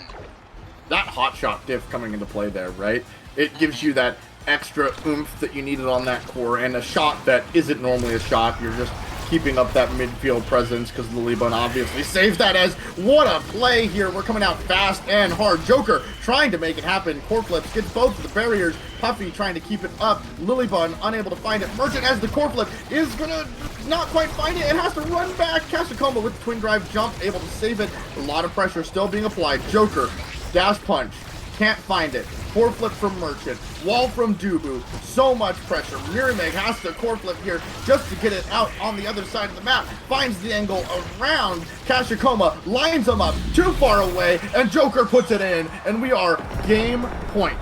That hot shot diff coming into play there, right? It gives you that extra oomph that you needed on that core, and a shot that isn't normally a shot. You're just keeping up that midfield presence because Lilybun obviously saves that. As what a play here. We're coming out fast and hard. Joker trying to make it happen. Core flips, gets both of the barriers. Puffy trying to keep it up. Lilybun unable to find it. Merchant as the core flip is gonna not quite find it. It has to run back. Kashikoma with the twin drive jump, able to save it. A lot of pressure still being applied. Joker, dash punch, can't find it. Core flip from Merchant, wall from Dubu, so much pressure. Mirameg has to core flip here just to get it out on the other side of the map. Finds the angle around Kashikoma, lines him up too far away, and Joker puts it in, and we are game point.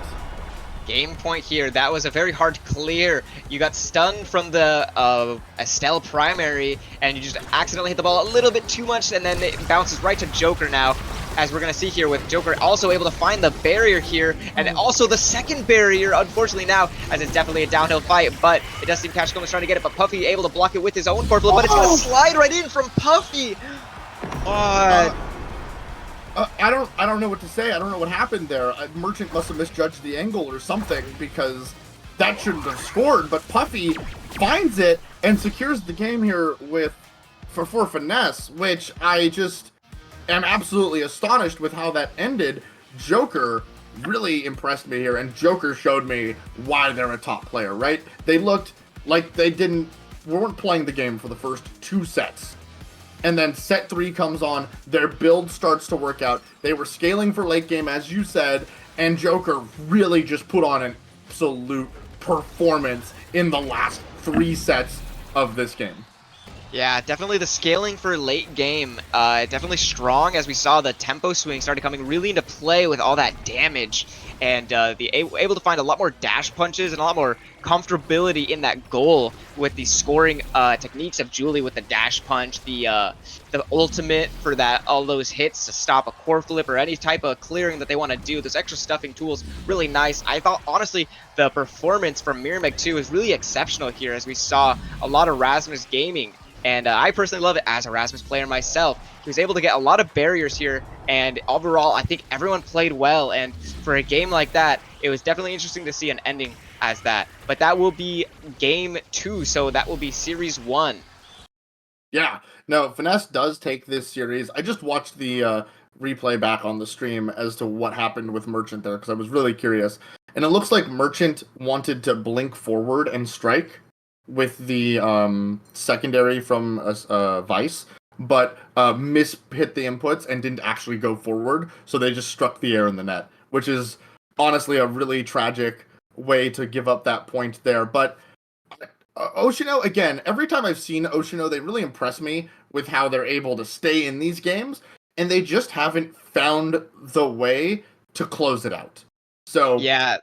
Game point here. That was a very hard clear. You got stunned from the Estelle primary, and you just accidentally hit the ball a little bit too much, and then it bounces right to Joker now. As we're going to see here with Joker also able to find the barrier here, and also the second barrier, unfortunately now, as it's definitely a downhill fight, but it does seem Kashikoma's trying to get it, but Puffy able to block it with his own core flip, but it's going to slide right in from Puffy. I don't know what to say. I don't know what happened there. Merchant must have misjudged the angle or something, because that shouldn't have scored, but Puffy finds it and secures the game here for FNS, which I just am absolutely astonished with how that ended. Joker really impressed me here, and Joker showed me why they're a top player, right? They looked like they weren't playing the game for the first 2 sets. And then set 3 comes on, their build starts to work out. They were scaling for late game, as you said, and Joker really just put on an absolute performance in the last 3 sets of this game. Yeah, definitely the scaling for late game, definitely strong, as we saw the tempo swing started coming really into play with all that damage, and able to find a lot more dash punches and a lot more comfortability in that goal with the scoring techniques of Julie with the dash punch, the ultimate for that, all those hits to stop a core flip or any type of clearing that they want to do. Those extra stuffing tools, really nice. I thought, honestly, the performance from Mirameg 2 is really exceptional here, as we saw a lot of Rasmus gaming. And I personally love it as a Rasmus player myself. He was able to get a lot of barriers here, and overall, I think everyone played well. And for a game like that, it was definitely interesting to see an ending as that. But that will be game 2, so that will be series 1. Yeah, no, FNS does take this series. I just watched the replay back on the stream as to what happened with Merchant there, because I was really curious. And it looks like Merchant wanted to blink forward and strike, with the secondary from Vice, but hit the inputs and didn't actually go forward, so they just struck the air in the net, which is honestly a really tragic way to give up that point there. But Oshino, again, every time I've seen Oshino, they really impress me with how they're able to stay in these games, and they just haven't found the way to close it out. So, Yeah,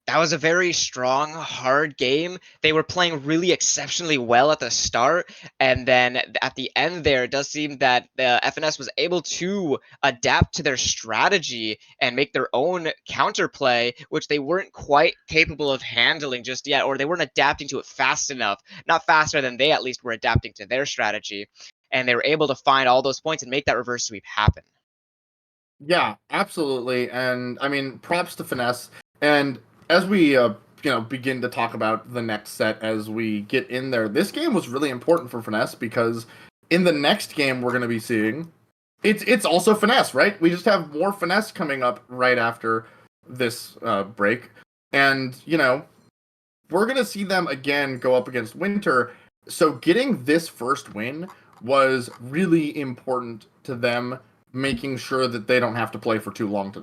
that was a very strong, hard game. They were playing really exceptionally well at the start, and then at the end there, it does seem that the FNS was able to adapt to their strategy and make their own counterplay, which they weren't quite capable of handling just yet, or they weren't adapting to it fast enough. Not faster than they at least were adapting to their strategy, and they were able to find all those points and make that reverse sweep happen. yeah, absolutely. And I mean, props to Finesse. And as we begin to talk about the next set as we get in there, this game was really important for Finesse because in the next game we're going to be seeing it's also Finesse, right? We just have more Finesse coming up right after this break. And, we're going to see them again go up against Winter. So getting this first win was really important to them, making sure that they don't have to play for too long today.